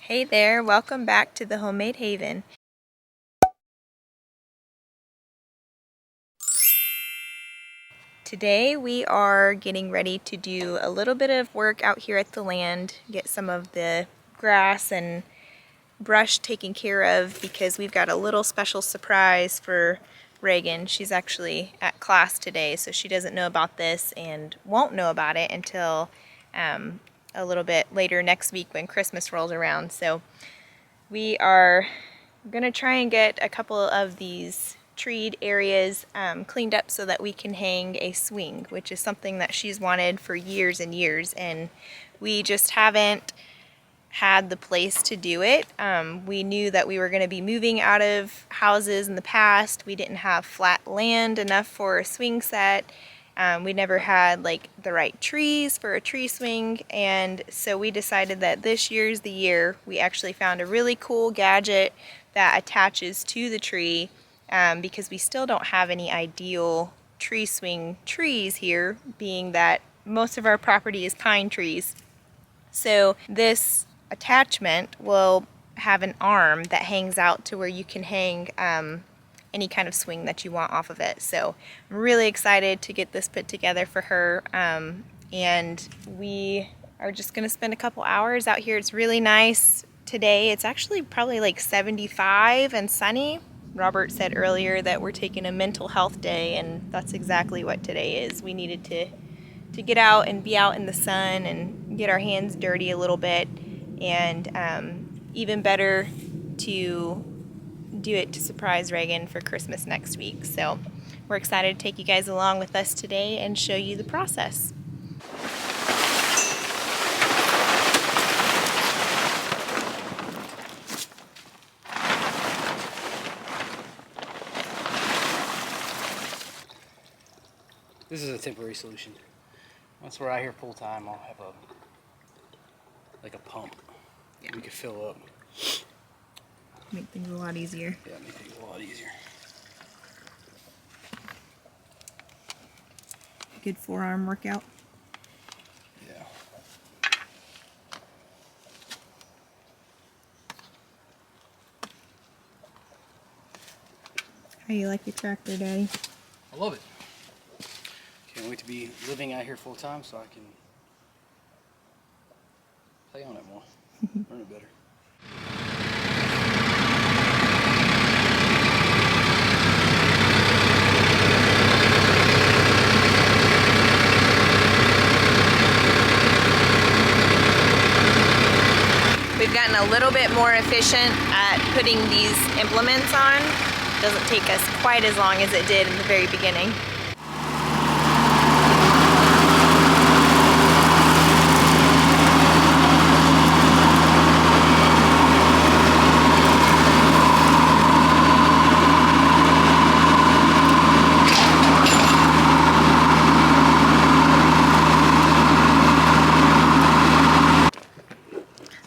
Hey there, welcome back to the Homemade Haven. Today we are getting ready to do a little bit of work out here at the land, get some of the grass and brush taken care of because we've got a little special surprise for Reagan. She's actually at class today, so she doesn't know about this and won't know about it until a little bit later next week when Christmas rolls around. So we are going to try and get a couple of these treed areas cleaned up so that we can hang a swing, which is something that she's wanted for years and years, and we just haven't had the place to do it. We knew that we were going to be moving out of houses in the past. We didn't have flat land enough for a swing set. We never had like the right trees for a tree swing, and so we decided that this year's the year. We actually found a really cool gadget that attaches to the tree because we still don't have any ideal tree swing trees here, being that most of our property is pine trees. So this attachment will have an arm that hangs out to where you can hang any kind of swing that you want off of it. So I'm really excited to get this put together for her, and we are just going to spend a couple hours out here. It's really nice today. It's actually probably like 75 and sunny. Robert said earlier that we're taking a mental health day, and that's exactly what today is. We needed to get out and be out in the sun and get our hands dirty a little bit, and even better to do it to surprise Reagan for Christmas next week. So we're excited to take you guys along with us today and show you the process. This is a temporary solution. Once we're out here full time, I'll have a pump. Yeah. We could fill up. Make things a lot easier. Yeah, make things a lot easier. Good forearm workout. Yeah. How you like your tractor, Daddy? I love it. Can't wait to be living out here full time so I can play on it more. Learn it better. We've gotten a little bit more efficient at putting these implements on. It doesn't take us quite as long as it did in the very beginning.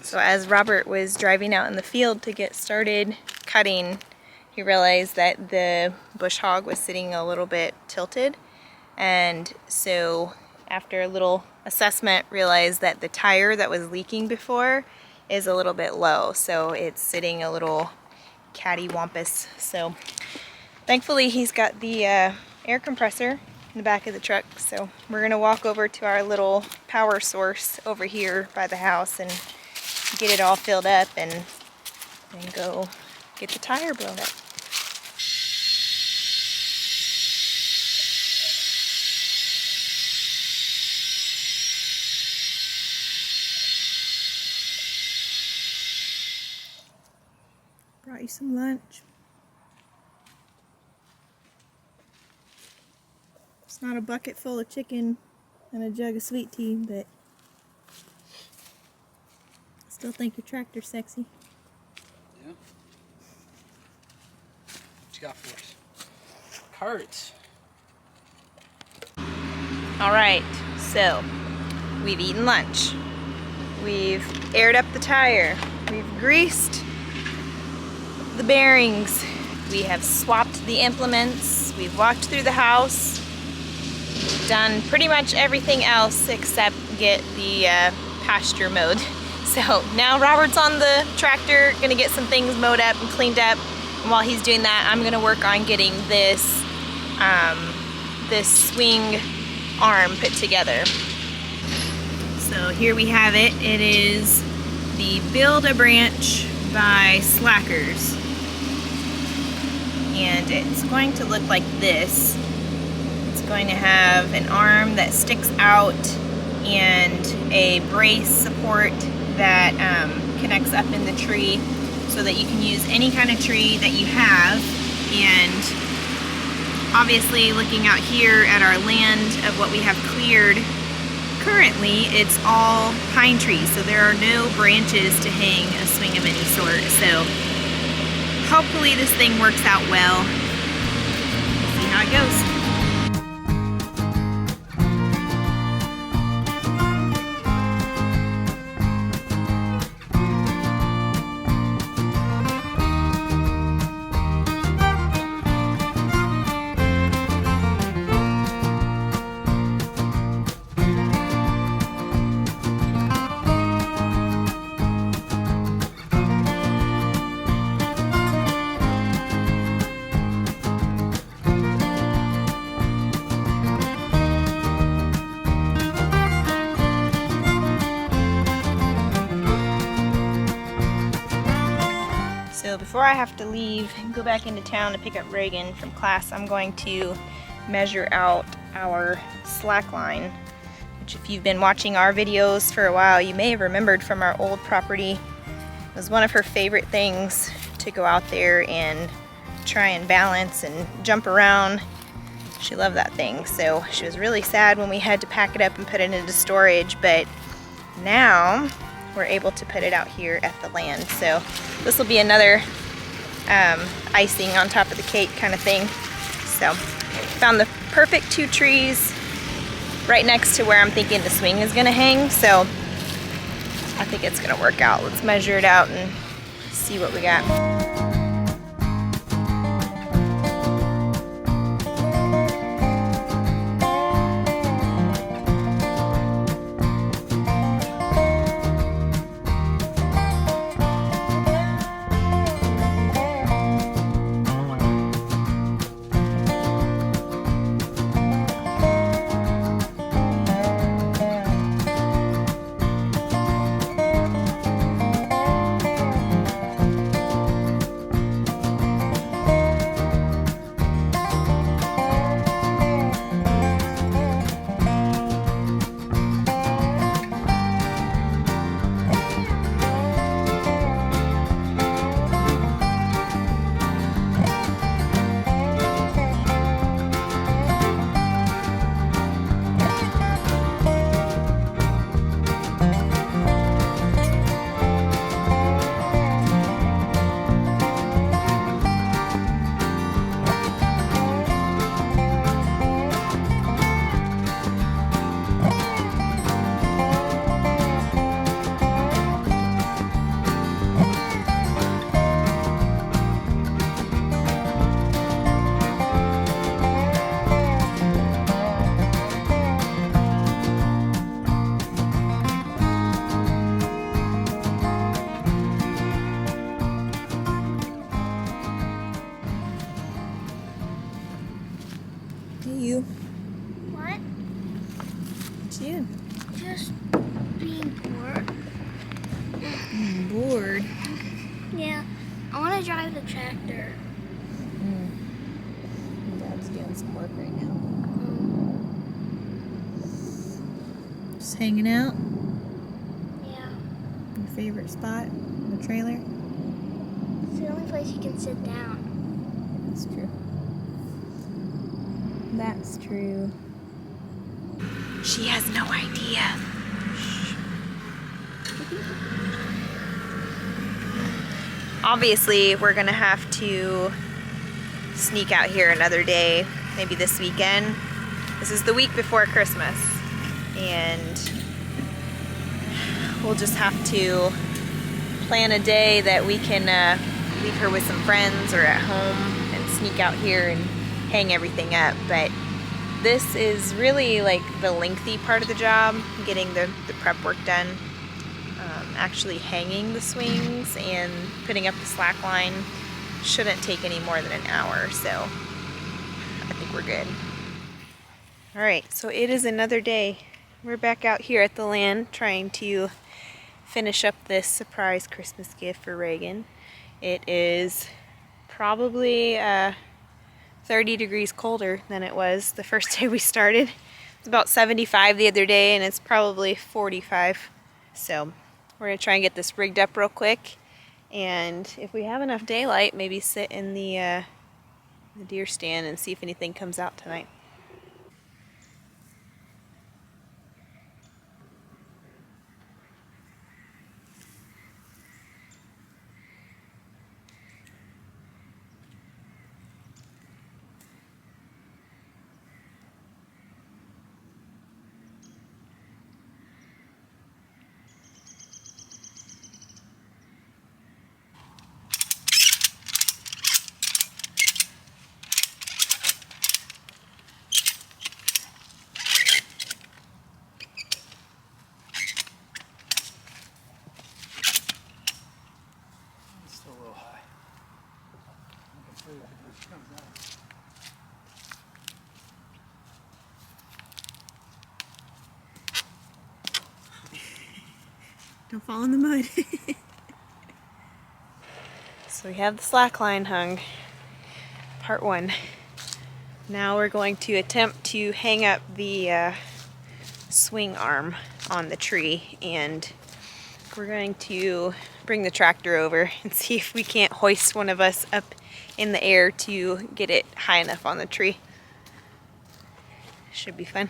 So as Robert was driving out in the field to get started cutting, he realized that the bush hog was sitting a little bit tilted, and so after a little assessment realized that the tire that was leaking before is a little bit low, so it's sitting a little cattywampus. So thankfully he's got the air compressor in the back of the truck, so we're gonna walk over to our little power source over here by the house and get it all filled up and then go get the tire blown up. Brought you some lunch. It's not a bucket full of chicken and a jug of sweet tea, but still think your tractor's sexy. Yeah. What you got for us? Carrots. Alright, so we've eaten lunch. We've aired up the tire. We've greased the bearings. We have swapped the implements. We've walked through the house. Done pretty much everything else except get the pasture mowed. So now Robert's on the tractor, gonna get some things mowed up and cleaned up. And while he's doing that, I'm gonna work on getting this, this swing arm put together. So here we have it. It is the Build-A-Branch by Slackers. And it's going to look like this. It's going to have an arm that sticks out and a brace support that connects up in the tree so that you can use any kind of tree that you have. And obviously, looking out here at our land of what we have cleared, currently it's all pine trees, so there are no branches to hang a swing of any sort. So hopefully this thing works out well. See how it goes. So before I have to leave and go back into town to pick up Reagan from class, I'm going to measure out our slack line, which if you've been watching our videos for a while, you may have remembered from our old property. It was one of her favorite things to go out there and try and balance and jump around. She loved that thing. So she was really sad when we had to pack it up and put it into storage, but now we're able to put it out here at the land. So this will be another icing on top of the cake kind of thing. So found the perfect 2 trees right next to where I'm thinking the swing is gonna hang. So I think it's gonna work out. Let's measure it out and see what we got. You. What? It's you. Just being bored. Bored. Yeah. I want to drive the tractor. Dad's doing some work right now. Just hanging out. Yeah. Your favorite spot in the trailer? It's the only place you can sit down. That's true. That's true. She has no idea. Obviously, we're gonna have to sneak out here another day, maybe this weekend. This is the week before Christmas, and we'll just have to plan a day that we can leave her with some friends or at home and sneak out here and hang everything up. But this is really like the lengthy part of the job, getting the prep work done. actually hanging the swings and putting up the slack line shouldn't take any more than an hour, so I think we're good. Alright, so it is another day. We're back out here at the land trying to finish up this surprise Christmas gift for Reagan. It is probably 30 degrees colder than it was the first day we started. It's about 75 the other day, and it's probably 45. So we're gonna try and get this rigged up real quick, and if we have enough daylight, maybe sit in the deer stand and see if anything comes out tonight. It's still a little high. Don't fall in the mud. So we have the slack line hung, part one. Now we're going to attempt to hang up the swing arm on the tree, and we're going to bring the tractor over and see if we can't hoist one of us up in the air to get it high enough on the tree. Should be fun.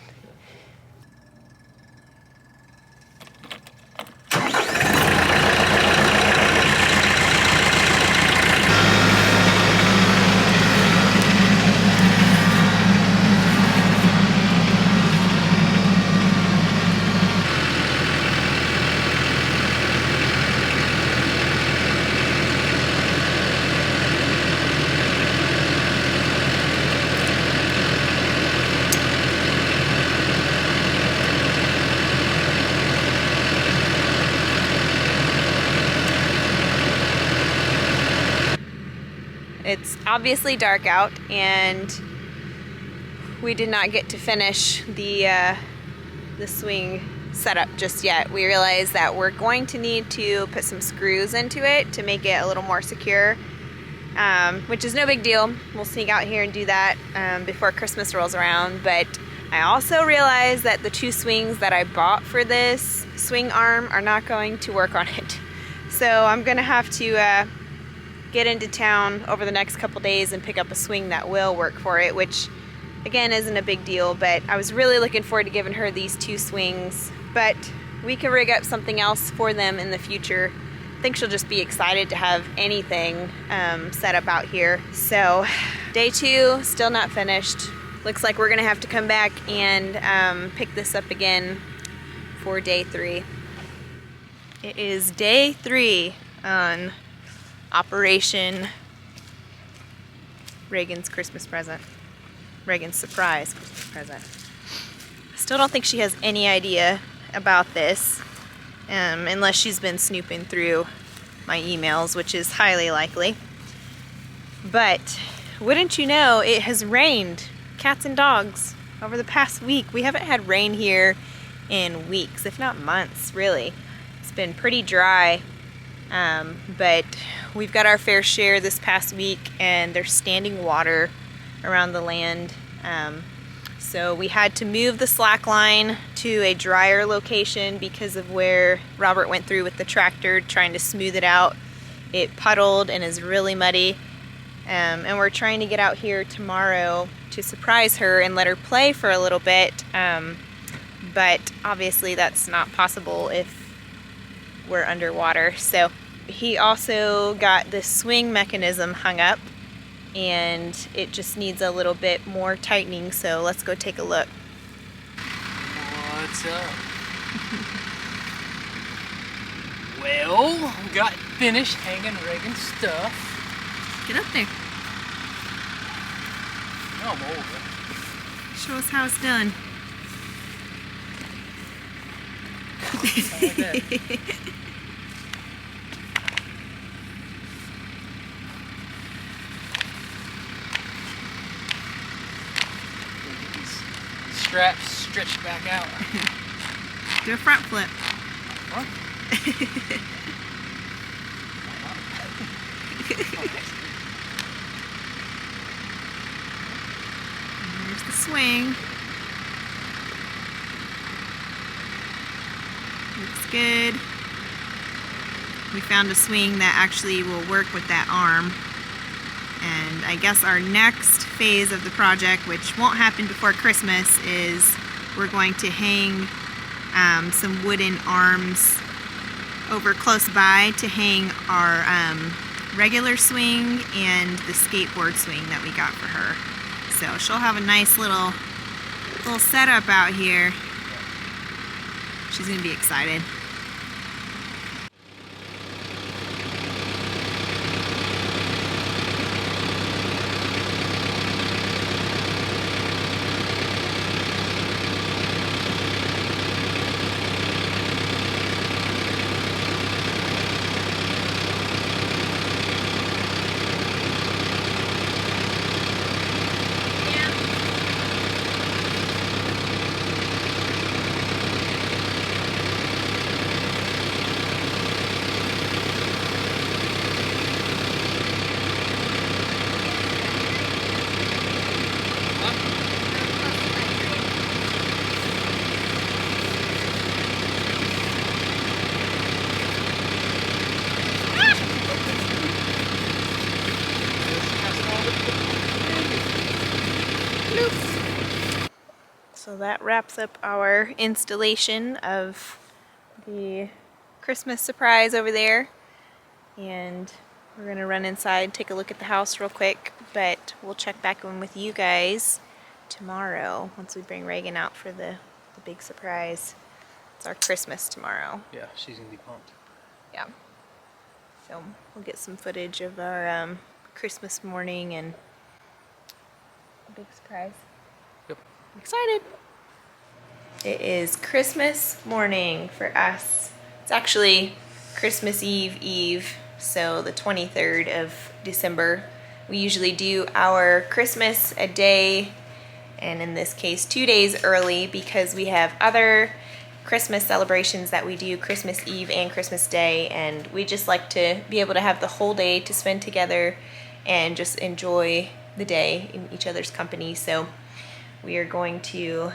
It's obviously dark out, and we did not get to finish the swing setup just yet. We realized that we're going to need to put some screws into it to make it a little more secure, which is no big deal. We'll sneak out here and do that before Christmas rolls around. But I also realized that the two swings that I bought for this swing arm are not going to work on it. So I'm gonna have to get into town over the next couple days and pick up a swing that will work for it, which again isn't a big deal, but I was really looking forward to giving her these two swings. But we can rig up something else for them in the future. I think she'll just be excited to have anything set up out here. So day two, still not finished. Looks like we're gonna have to come back and pick this up again for day three. It is day three on Operation Reagan's Christmas present. Reagan's surprise Christmas present. Still don't think she has any idea about this, unless she's been snooping through my emails, which is highly likely. But wouldn't you know, it has rained cats and dogs over the past week. We haven't had rain here in weeks, if not months, really. It's been pretty dry. But we've got our fair share this past week, and there's standing water around the land. So we had to move the slack line to a drier location because of where Robert went through with the tractor trying to smooth it out. It puddled and is really muddy. And we're trying to get out here tomorrow to surprise her and let her play for a little bit. But obviously that's not possible if we're underwater. So he also got this swing mechanism hung up, and it just needs a little bit more tightening, so let's go take a look. What's up? Well, we got finished hanging Reagan's stuff. Get up there. Oh, I'm over. Show us how it's done. Like that. straps stretched back out. Do a front flip. What? There's the swing. Looks good. We found a swing that actually will work with that arm. And I guess our next phase of the project, which won't happen before Christmas, is we're going to hang some wooden arms over close by to hang our regular swing and the skateboard swing that we got for her. So she'll have a nice little setup out here. She's gonna be excited. So that wraps up our installation of the Christmas surprise over there. And we're gonna run inside, take a look at the house real quick, but we'll check back in with you guys tomorrow once we bring Reagan out for the big surprise. It's our Christmas tomorrow. Yeah, she's gonna be pumped. Yeah. So we'll get some footage of our Christmas morning and a big surprise. Yep. I'm excited. It is Christmas morning for us. It's actually Christmas Eve, so the 23rd of December. We usually do our Christmas a day, and in this case 2 days early, because we have other Christmas celebrations that we do Christmas Eve and Christmas Day, and we just like to be able to have the whole day to spend together and just enjoy the day in each other's company. So we are going to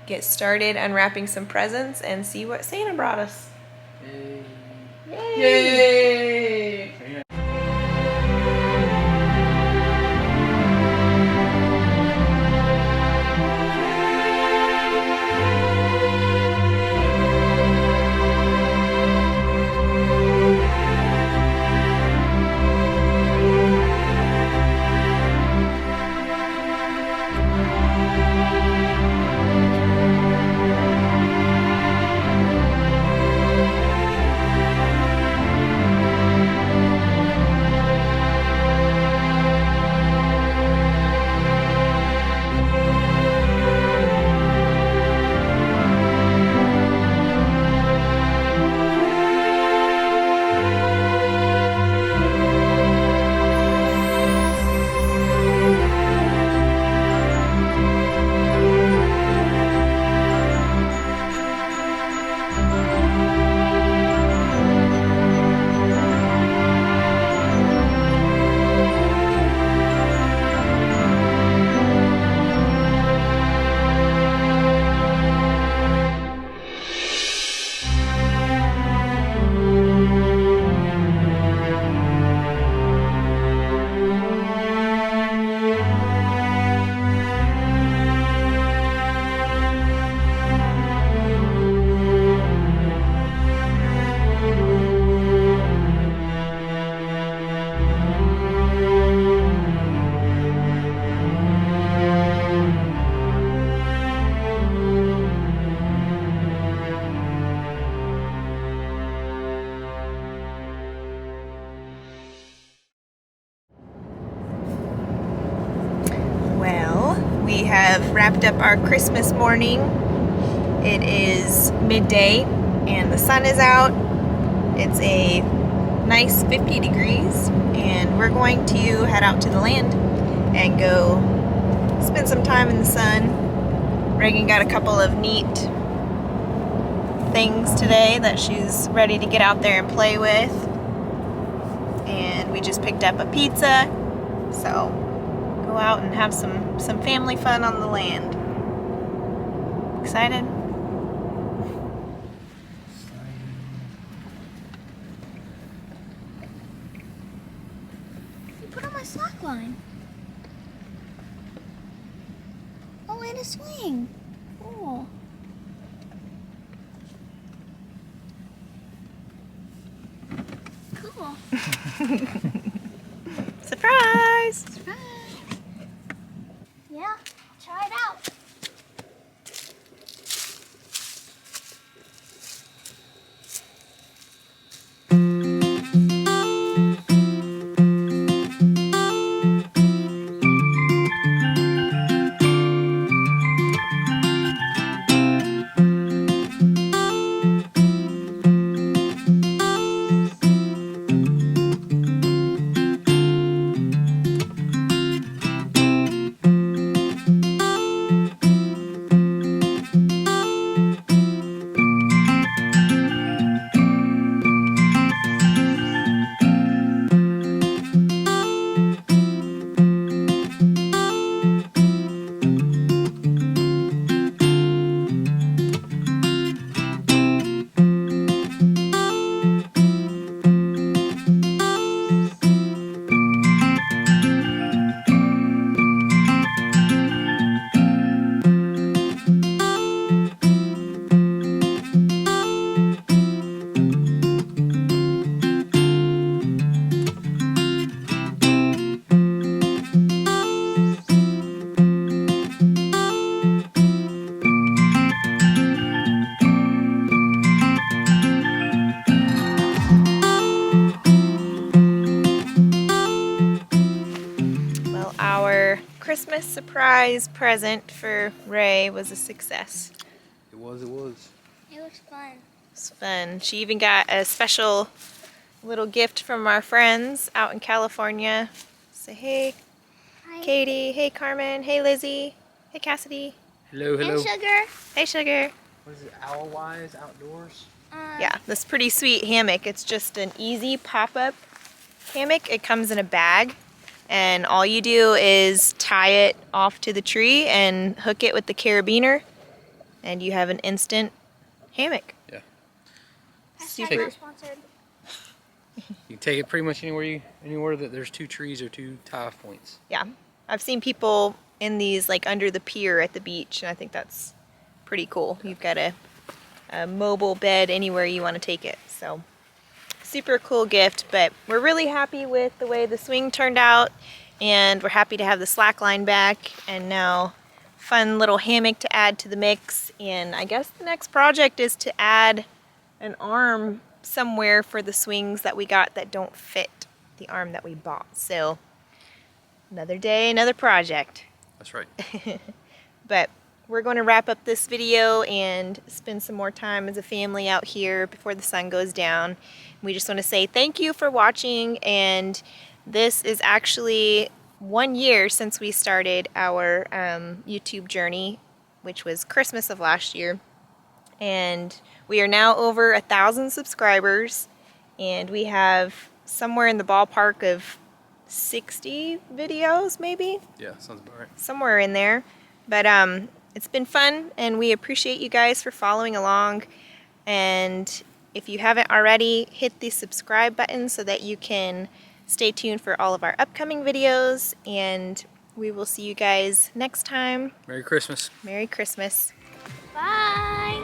get started unwrapping some presents and see what Santa brought us. Yay! Yay! We have wrapped up our Christmas morning. It is midday and the sun is out. It's a nice 50 degrees and we're going to head out to the land and go spend some time in the sun Reagan got a couple of neat things today that she's ready to get out there and play with. And we just picked up a pizza, so go out and have some family fun on the land. Excited? You put on my slack line. Oh, and a swing. Cool. Cool. Surprise! Surprise. Yeah, try it out. Well, our Christmas surprise present for Ray was a success. It was. It was fun. It's fun. She even got a special little gift from our friends out in California. Say hey, Hi. Katie. Hey, Carmen. Hey, Lizzie. Hey, Cassidy. Hello, hello. And sugar. Hey, Sugar. What is it? Owl Wise Outdoors? Yeah, this pretty sweet hammock. It's just an easy pop-up hammock. It comes in a bag, and all you do is tie it off to the tree and hook it with the carabiner, and you have an instant hammock. Yeah. Hashtag not sponsored. You can take it pretty much anywhere that there's two trees or two tie points. Yeah, I've seen people in these like under the pier at the beach, and I think that's pretty cool. You've got a mobile bed anywhere you want to take it. So super cool gift, but we're really happy with the way the swing turned out, and we're happy to have the slack line back, and now fun little hammock to add to the mix. And I guess the next project is to add an arm somewhere for the swings that we got that don't fit the arm that we bought. So another day, another project. That's right. But we're going to wrap up this video and spend some more time as a family out here before the sun goes down. We just want to say thank you for watching, and this is actually 1 year since we started our YouTube journey, which was Christmas of last year. And we are now over 1,000 subscribers, and we have somewhere in the ballpark of 60 videos, maybe? Yeah, sounds about right. Somewhere in there. But it's been fun, and we appreciate you guys for following along. And if you haven't already, hit the subscribe button so that you can stay tuned for all of our upcoming videos, and we will see you guys next time. Merry Christmas. Merry Christmas. Bye.